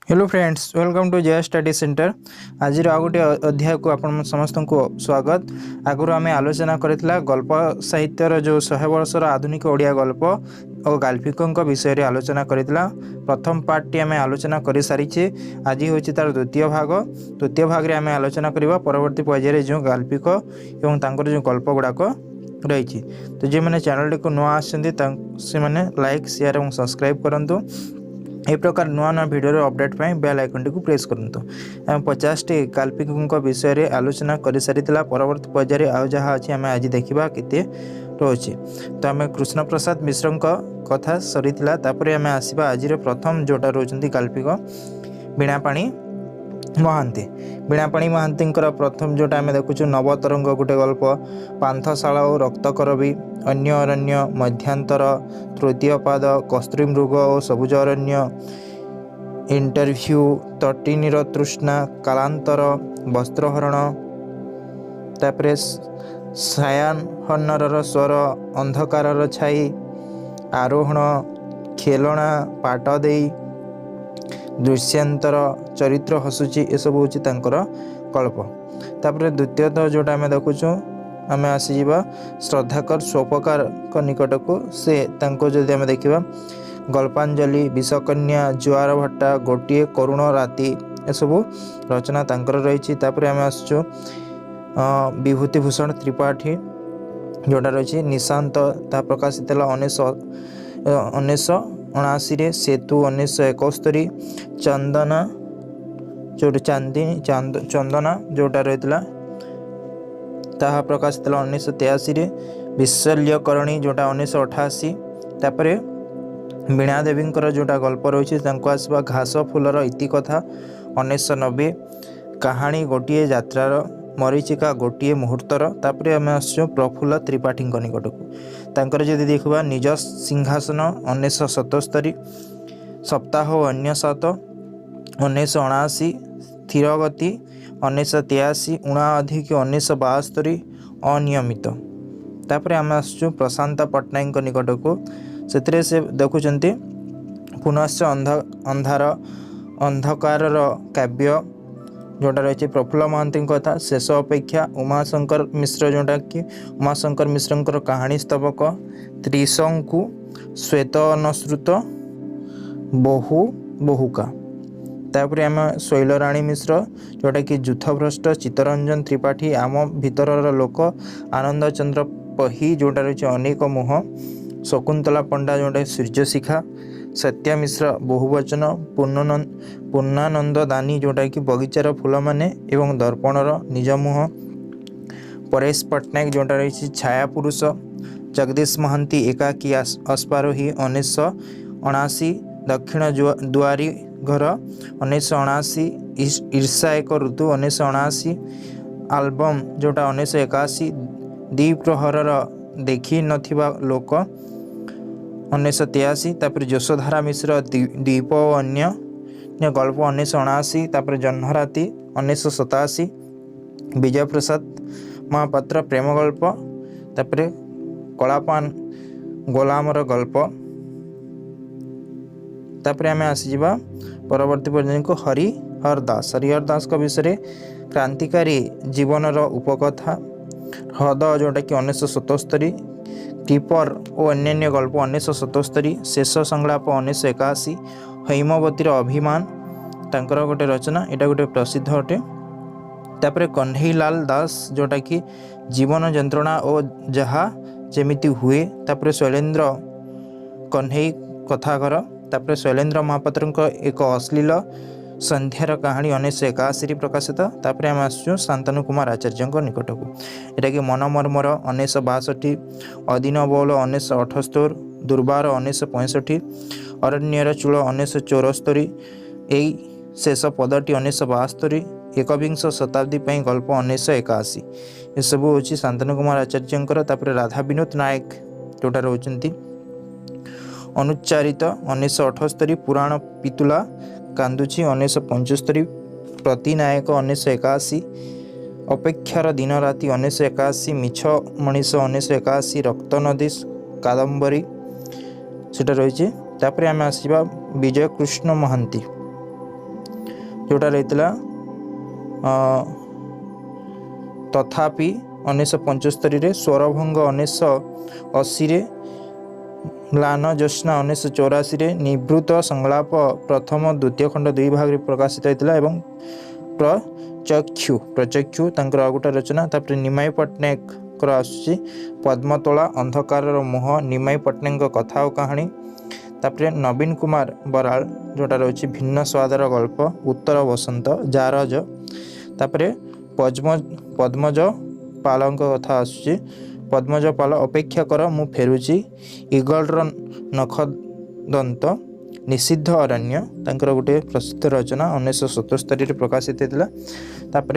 Hello friends, welcome to जय study centre. आज गोटे अध्याय को आपण समस्त को स्वागत। आगुरी आम आलोचना करथिला गल्प साहित्यर जो 100 वर्षर आधुनिक ओडिया गल्प और गाल्पिकों विषय आलोचना करथिला। प्रथम पार्ट टी आम आलोचना कर सारी। आज हूँ तार द्वितीय भाग रे आम आलोचना करवा परवर्ती पर्यायर जो गाल्पिक और तांकर जो गल्प गुड़ाक रही। तो जो मैंने चैनल को नुआ आसने लाइक शेयर और सब्सक्राइब करूँ। ए प्रकार नुआ नुआ भिडियो अपडेट पाई बेल आइकन टी प्रेस करंतु। हम 50 टी काल्पिकों विषय रे आलोचना कर सारीला। परवर्ती पर्यायर आउ जहाँ अच्छी आम आज देखा केते रोचे। तो आम कृष्ण प्रसाद मिश्र कथा सरीला। आम आसवा आज प्रथम जोटा रोचंती काल्पिक बीणापाणी महांती। बीणापाणी महांती प्रथम जोटा आम देखुचु नवतरंग गोटे गल्प, पांथशाला और रक्तकरबी, अन्य अरण्य, मध्यांतर, तृतीय पाद, कस्त्री मृग और सबुज अरण्य, इंटरव्यू, तटिनीर तृष्णा, कालांतर, वस्त्रहरण, तापरे सायाहनर स्वर, अंधकार छाई, आरोहण, खेलना, पाट देई, दृश्यांतर, चरित्र हसुची, ये सब हूँ कल्प। तापर द्वितीयतः जोटा आम देखुचु आम आसीजा श्रद्धाकर स्वपकार निकट को से जदि आम देखा गल्पांजलि, विषकन्या, जुआर भट्टा, गोटे करुण राति, ये सब रचना तांकर रही। आम आसुचु विभूतिभूषण त्रिपाठी जोटा रही निशांत, प्रकाशित 1979 सेतु 1971, चंदना जो चांदिनी चंदना जोटा रही ताहा प्रकाशित 1983, विशल्यकरणी जोटा 1988। तापर वीणा देवी जोटा गल्प रही आसवा घास फूलर इतिकथा 1990, कहानी गोटे यात्रार, मरीचिका गोटे मुहूर्तर। तापर आम आसु प्रफुल्ल त्रिपाठी निकट को तांकर जदि देखा निज सिंहासन 1977, सप्ताह अन्य सात 1979, स्थिर गति 1983, उणा अधिक 1972, अनियमित। तापर आम आसु प्रशांत पट्टनायक निकट को से देखुंत पुनश्च अंधार अंधकार काव्य जोटा रही प्रफुल्ल महांती कथा, शेष अपेक्षा, उमाशंकर मिश्र जोटा कि उमाशंकर मिश्र कहानी स्तबक, त्रिशंकु, श्वेत अनुश्रुत, बहुका। तापर आम शैलराणी मिश्र जोटा कि जुथभ्रष्ट, चित्तरंजन त्रिपाठी, आम भितर लोक, आनंद चंद्र पही जोटा रही अनेक मुह, शकुंतला पंडा जोटा सूर्यशिखा, सत्या मिश्र बहुवचन, पूर्णानंद दानी जोटा कि बगीचार फूल माने एवं दर्पणर निज मुह, परेश पट्टनायक जोटा रही छाया पुरुष, जगदीश महांती एकाकी अश्वारोही 1979, दक्षिण दुआरी घर 1979, ईर्षा एक ऋतु 1979, आल्बम जोटा 1981, द्विप्रहर देखी नथिबा लोक 1983, तापर यशोधारा मिश्र द्वीप और अन्य गल्प 1979, तापर जह्नराति 1987, विजय प्रसाद महापात्र प्रेम गल्प, तापर कलापान गोलामर गल्प। तापर आम आसीजा परवर्ती पर्याय को हरिहर दास का विषय क्रांतिकारी जीवनर उपकथा, ह्रद जोटा कि 1977, कीपर और अन्य गल्प 1977, शेष संलाप 1981, हैमवतीर अभिमान तांकर गोटे रचना, यहाँ गोटे प्रसिद्ध अटे। तापर कन्हैलाल दास जोटा कि जीवन जंत्रणा और जहा जेमिति हुए, तापर शैलेन्द्र कन्हई कथाघर, तापर शैलेन्द्र महापात्र एक अश्लील संध्यार कहानी 1981 प्रकाशित। तापर आम आसु शांतनु कुमार आचार्य निकट को यहाँ कि मनमर्मर 1962, अदीन बौल 1978, दुर्बार 1965, अरण्यर चूल 1974, यही शेष पदटी 1972, एकविंश शताब्दी गल्प 1981। ये सब हूँ शांतनु कुमार आचार्य। तापर राधा विनोद नायक जोटा रोचंती अनुच्चारित 1978, पुराण पितुला कांदुची 1975, प्रतिनायक 1981, अपेक्षार दिन राति 1981, मिछ मनीष 1981, रक्त नदी कादम्बरी सेटा रही। तापर आम आसवा विजय कृष्ण महांती जोटा रही तथापि 1975 स्वरभंग 1980 म्लान ज्योत्स्ना 1984 निवृत्त संलाप प्रथम द्वितीय खंड 2 भाग प्रकाशित होता एवं प्रचक्षु तांकर आ गोटे रचना। तापर निमाई पट्टनायक आसुची पद्मतोला अंधकार मुह निमाई पट्टनायक कथा और कहानी। तापर नवीन कुमार बराल जोटा रही भिन्न स्वादर गल्प उत्तर बसंत जारज। तापर पद्मज पाल कथा आसुची पद्मज पाल अपेक्षा कर मु फेरुची इगलर नखदंत निषिद्ध अरण्य तांकर गोटे प्रसिद्ध रचना 1977 प्रकाशित होता। तापर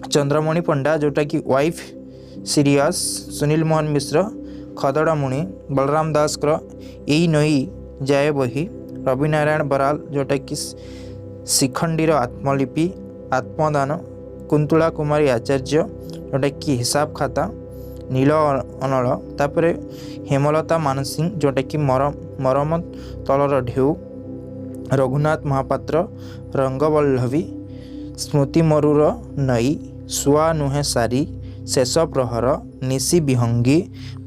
चंद्रमणि पंडा जोटा कि वाइफ सीरियस सुनील मोहन मिश्र खदड़ा मुनि बलराम दास यही नई जाए बही रवि नारायण बराल जोटा कि शिखंडीर आत्मलिपि आत्मदान कुंतुला कुमारी आचार्य जोटा कि हिसाब खाता नील अनल। तापर हेमलता मानसिंह जोटा कि मरम तलर ढेउ रघुनाथ महापात्र रंगवल्लभी स्मृति मरुर नई सुआ नुहे सारी शेष प्रहर निशी विहंगी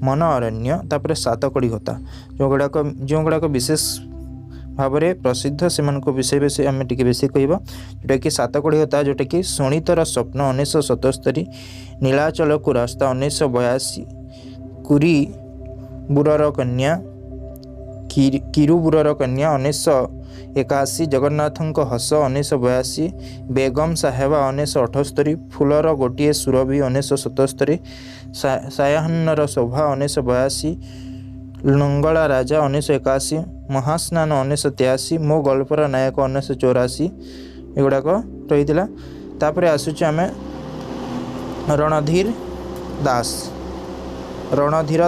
मन अरण्य। तापर सातकड़ी होता जो गुड़ाक विशेष भाव में प्रसिद्ध से विषय बेस आम टे बेस कह जोटा कि सातकड़ी होता जोटा कि शोणितर स्वप्न 1977 नीलाचल को रास्ता 1982 कुरी बुरर कन्या किरुबुरर कन्या 1981 जगन्नाथों हस 1982 बेगम साहेबा 1978 फुलर गोटे सुरभि 1977 सायाहन्नर शोभा 1982 लंगला राजा 1981 महास्नान 1983 मो गल्पर नायक 1984 एगुड़ाक रही। तापर आसूँ आम रणधीर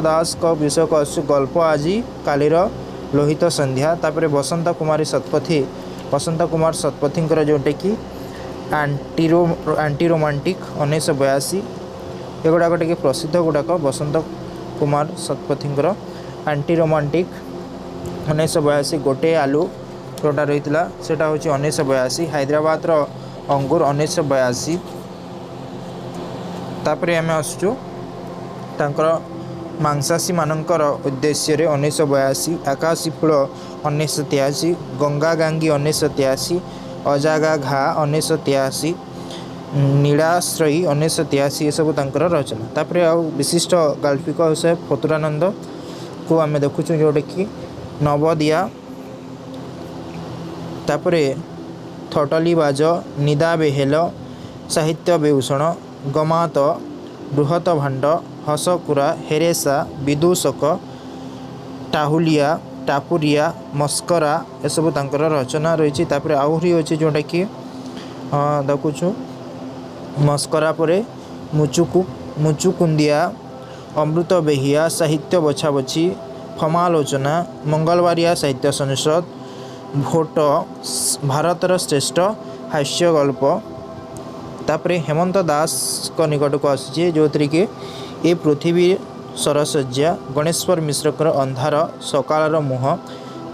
दास को विषय को आसु गल्प आज कालीर लोहित संध्या। तापर बसंत कुमार शतपथी जोटे कि आंटी रोमांटिक 1982 एगुड़ाक टे प्रसिद्ध गुड़ाक बसंत कुमार शतपथी आंटी रोमांटिक 1982 गोटे आलू जोटा रही सेटा हूँ 1982 हैदराबाद अंगूर 1982। तापर आम आसुचु मांसासी मानकर उद्देश्य 1982 आकाशी फूल 1983 गंगा गांगी 1983 अजागा घा 1983 नीलाश्रयी 1983 ये सब रचना। तापर विशिष्ट गाल्पिक विषय फतुरानंद को आम देखुचु जोटे कि नवदिया। तापर थटली बाज निदा बेहेल साहित्य बेभूषण गमात बृहत भाण्ड हसकुरा हेरेसा विदूषक टाहुलिया टापुरिया मस्करा एसबू रचना रही। तापर आहरी अच्छी जोटा कि देखुचु मस्करा परे मुचुकुंदिया अमृत बेहिया साहित्य बछा बछी फमालोचना मंगलवारिया साहित्य संसद भोट भारतर श्रेष्ठ हास्य गल्प। तापर हेमंत दास को निकट को आसी जो थी कि ए पृथ्वी सरसज्जा गणेश्वर मिश्रकर अंधार सकाळर मुह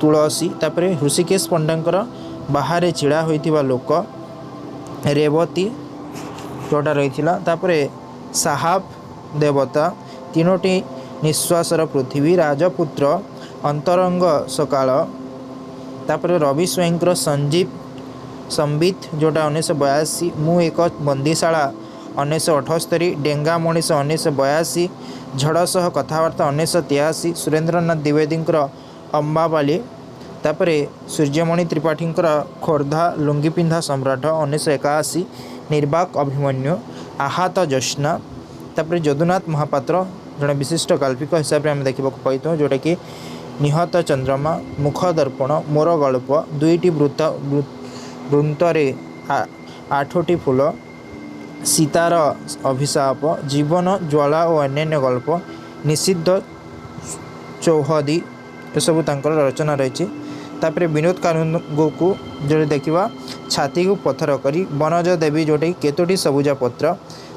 तुलसी। तापर ऋषिकेश पंडांकर बाहर छिड़ा होइथिबा लोक रेवती जोटा रही। तापर साहाब देवता तीनोटी निश्वासर पृथ्वी राजपुत्र अंतरंग सकाळ। तापर रवि स्वयंकर संजीव संबित जोटा 1982 मु एक बंदीशाला 1978 डेंगा मनीष 1982 झड़ सह कथबार्ता 1983 सुरेंद्रनाथ द्विवेदी अम्बापाली। तापर सूर्यमणि त्रिपाठी खोर्धा लुंगी पिंधा सम्राट 1981 निर्वाक अभिमन्यु आहत ज्योत्स्ना। तापर जदुनाथ महापात्र जड़े विशिष्ट गाल्पिक हिसाब से आम देखा पाई जोटा कि निहत चंद्रमा मुख दर्पण मोर गल्प दुईटी वृंतरे 8टी फूल सीतार अभिशाप जीवन ज्वाला और अन्य गल्प निषिद्ध चौहदी यू रचना रही। तापर विनोद कानुगो को जो देखा छाती को पत्थर करी वनज देवी जोटा केतोटी सबुजा पत्र।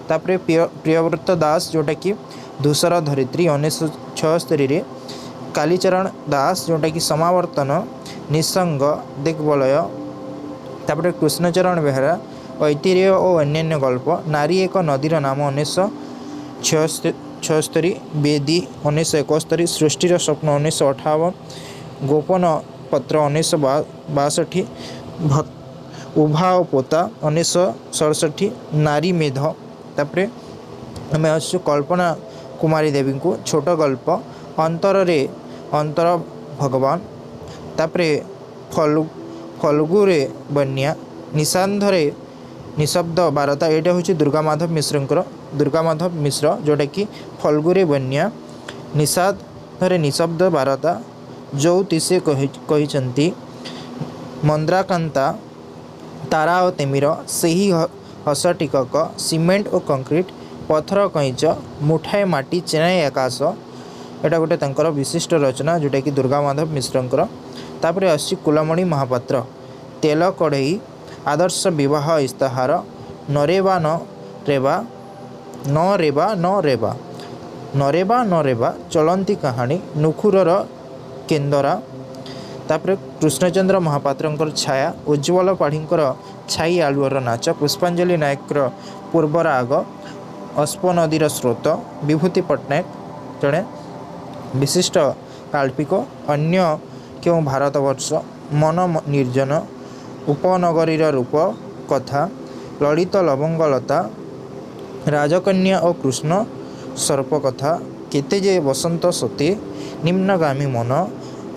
तापर प्रियव्रत दास जोटा कि धूसर धरित्री 1976 कालीचरण दास जोटा कि समावर्तन निसंग दिग्वलय। तापर कृष्णचरण बेहरा ऐतिह्य और अन्यान्य गल्प नारी एक नदीर नाम 1976 बेदी 1971 सृष्टिर स्वप्न 1958 गोपन पत्र 1962 उभा और पोता 1967 नारी मेध तापर आम आसु कल्पना कुमारी देवी को छोट गल्प अंतरे अंतर भगवान तापर फल्गुरे बन्या निशांधरे निशब्द बारता यहाँ हूँ दुर्गा माधव मिश्र जोटा कि फल्गुरे बन्या निषादरे निशब्द बारता ज्योतिषे कहते मंद्राकांता तारा और तिमिर सही हस टिकक सीमेंट और कंक्रीट पथर कईच मुठाए माटी चेनाई आकाश यहाँ गोटे तंकर विशिष्ट रचना जोटा कि दुर्गा माधव मिश्रंकर तापर आसी कुलमणि महापात्र तेल कढ़ई आदर्श विवाह इस्ताहार नरेबा न रेबा न रेबा न रेबा नरेबा न रेबा चलंती कहानी नुखुरर केंदरा तापर कृष्णचंद्र महापात्रंकर छाया उज्ज्वल पाढ़ींकर छाई आलुअर नाच पुष्पांजलि नायकर पूर्वराग अश्व नदीर स्रोत विभूति पट्टनायक जड़े विशिष्ट काल्पिक अन्य क्यों भारतवर्ष मन निर्जन उपनगरीर रूप कथा ललित लवंगलता राजकन्या और कृष्ण सर्प कथा केते जे वसंत सते निम्नगामी मन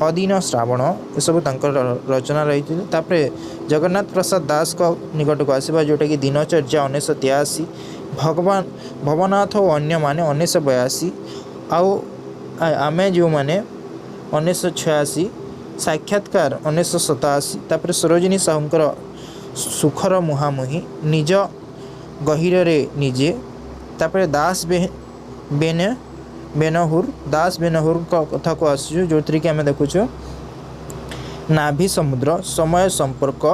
अदीन श्रावण यू रचना रही थी। तापर जगन्नाथ प्रसाद दास को निकट को आसवा जोटा कि दिनचर्या 1983 भगवान भवनाथ और अन्य माने 1982 आमे जो मैंने 1986 साक्षात्कार 1987 तापर सरोजिनी साहूंकर सुखर मुहामुही निज गहिरे निजे तापर दास बेनहुर कथा को आसु जो थी कि आम देखुचु नाभि समुद्र समय संपर्क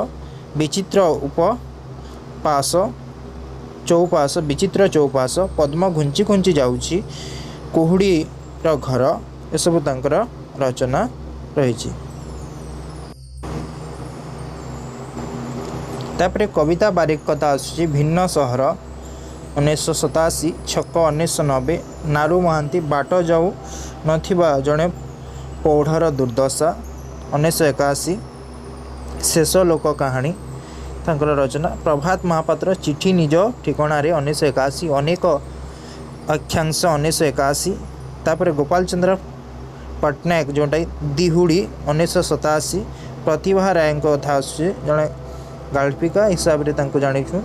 विचित्र उपपास चौपास विचित्र चौपास पद्म घुंची घुंची जाऊँगी कुहुड़ीर घर एसबू तांकर रचना रही। तापर कविता बारिक कथा आसुची भिन्न सहर 1987 छक 1990 नारू महांती बाट जाऊ नथिबा जड़े पौढ़र दुर्दशा 1981 शेष लोक कहानी तांकर रचना प्रभात महापात्र चिठी निज ठिकाना 1981 अनेक अक्षांश 1981 तापर गोपाल चंद्र पट्टनायक जोटा दिहुड़ी 1987 प्रतिभा राय कथा आसुचे जड़े गाल्पिका हिसाब से जाचु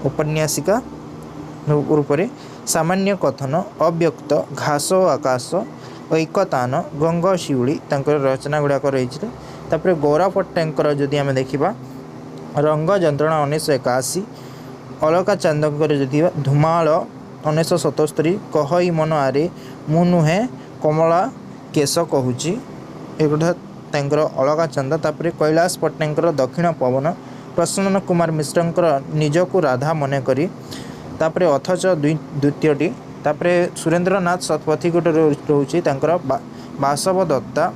उपन्यासिका रूप में सामान्य कथन अव्यक्त घास आकाश ऐकतान गंग शिउली रचना गुड़ाक रही। तापर गौरा पट्टनायक जदि आम देखा रंग जंत्रणा 1981 अलका चांदकर जदि धुमाल 1977 कहई मन आरे मु नुहे कमला केश कहूची एगुड़ा अलका चांद। तापर कैलाश पट्टनायक दक्षिण पवन प्रसन्न कुमार मिश्रंकर निजको राधा मन करी तापर अथच द्वितीयटी तापर सुरेंद्रनाथ शतपथी गोटे रोचे बासव दत्ता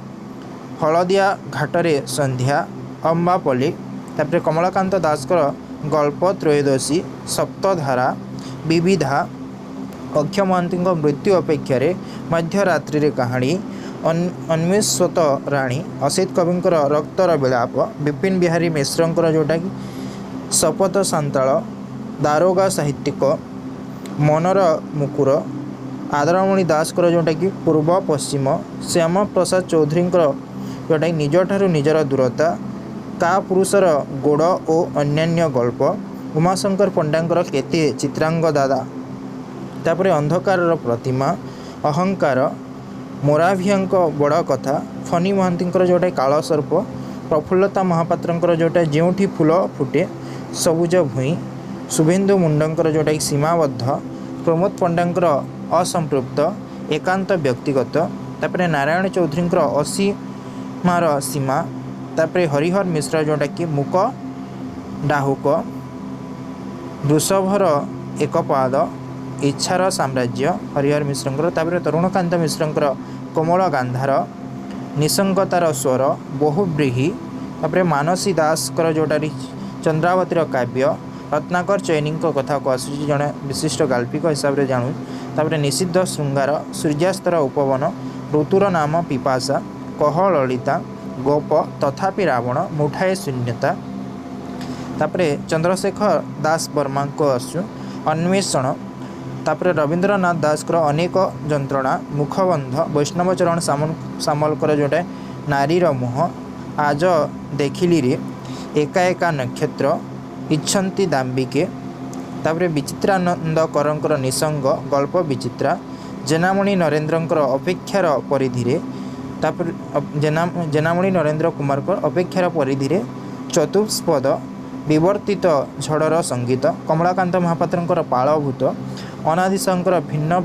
हलदिया घाटरे संध्या अम्बापल्ली तापर कमलाकांत दासकर गल्प त्रयोदशी सप्तधारा विविधा अक्षय महांती मृत्यु अपेक्षा मध्यरात्रि कहानी अन्वेषत राणी असित कविंकर रक्तर विलाप विपिन बिहारी मिश्रंकर जोटा कि शपथ सांताल दारोगा साहित्यिक मनर मुकुर आदरमणि दासकर जोटा कि पूर्व पश्चिम श्याम प्रसाद चौधरी जोटा कि निज ठारू निजर दूरता का पुरुषर गोड़ और अन्यान्य गल्प उमाशंकर पंडांकर केते चित्रांग दादा तापर अंधकार प्रतिमा अहंकार मोराभियांक बड़ कथा फनी महांतींकर जोटा काल सर्प प्रफुल्लता महापात्रंकर जोटा जोठी फूल फुटे सबुज भूई शुभेन्दु मुंडंकर जोटा कि सीमाबद्ध प्रमोद पंडांकर असंपृक्त एकांत व्यक्तिगत तापर नारायण चौधरींकर असीमार सीमा तापर हरिहर मिश्र जोटा कि मुक डाहुक वृषभर एक पाद इच्छार साम्राज्य हरिहर मिश्रंकर तापर तरुणकांत मिश्रंकर कोमल गांधार निसंगतार स्वर बहुब्रीही तापर मानसी दासकर जोटा चंद्रावतीर काव्य रत्नाकर चैनी कथा को आसूँ जड़े विशिष्ट गाल्पिक हिसाब से जानू तापर निषिद्ध श्रृंगार सूर्यास्तर उपवन ऋतुर नाम पिपासा कह ललिता गोप तथापि रावण मुठाए शून्यता तापर चंद्रशेखर दास वर्मा को आसु अन्वेषण तापर रवींद्रनाथ दास अनेक जंत्रणा मुखबंध वैष्णवचरण सामलकर जोटे नारीर मुह आज देखिली रे एका एका नक्षत्र इच्छन्ति दाम्बिके तापर विचित्रानंद करंकर निसंग गल्प विचित्रा जेनामणि नरेन्द्रंकर अपेक्षार परिधि तापर जेनामणि नरेन्द्र कुमार अपेक्षार परिधि चतुष्पद विवर्तित झड़र संगीत कमलाकांत महापात्र पालभूत अनादिशंकर भिन्न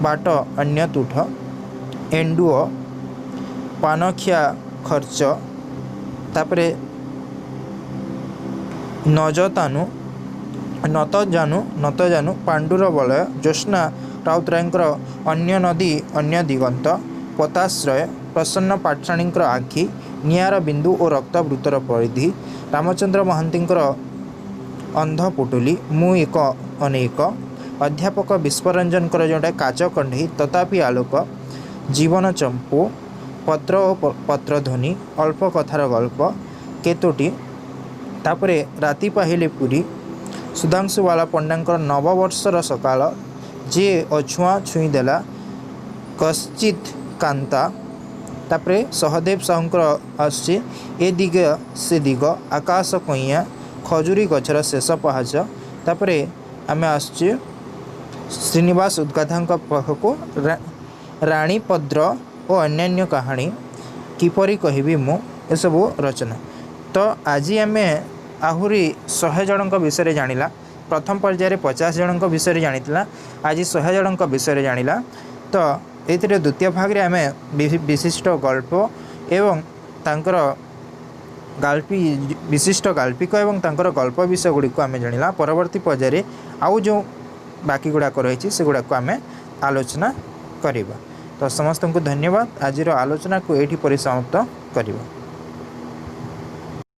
बाट अन्य तुठ एंडुओ पानखिया खर्च तापरे नजतानु नतजानु पांडुर बलय ज्योत्स्ना राउतरायंकर अन्य नदी अन्य दिगंत पताश्रय प्रसन्न पाठशाणींकर आखि नियार बिंदु और रक्तवृत्तर परिधि रामचंद्र महांतींकर अंध पुटुली मु एक अनेक अध्यापक विश्वरंजनकर जोटा काच कंढई तथापि आलोक जीवन चंपू पत्र और पत्रध्वनि अल्प कथार गल्प केतोटी तापरे राति पाहिले पुरी सुधांशुवाला पंडांकर नववर्षर सकाल जे अछुआ छुईदेला कश्चित कांता तापरे सहदेव साहूंकर आसुची ए दिग से दिग आकाश कइया खजुरी गछर शेष पहाच तापरे आमे आसुची श्रीनिवास उद्गाधांक पाखको राणीपद्र और अन्यान्य कहानी किपरि कहबी मु एसबू रचना। तो आज आम आहरी 100 जनक विषय जानिला प्रथम पर्यायर 50 जनक विषय जानिला आज 100 जनक विषय जानिला। तो ये द्वितीय भाग में आम विशिष्ट गल्प एवं तांकर गाल्पी विशिष्ट गाल्पिक एवं तांकर गल्प विषय गुड़ी को आम जानिला। परवर्ती पर्यायर आउ जो बाकी गुड़ाक रही से गुड़ाक आम आलोचना करिबा। तो समस्त को धन्यवाद। आज आलोचना को एठी परिसमाप्त करिबा।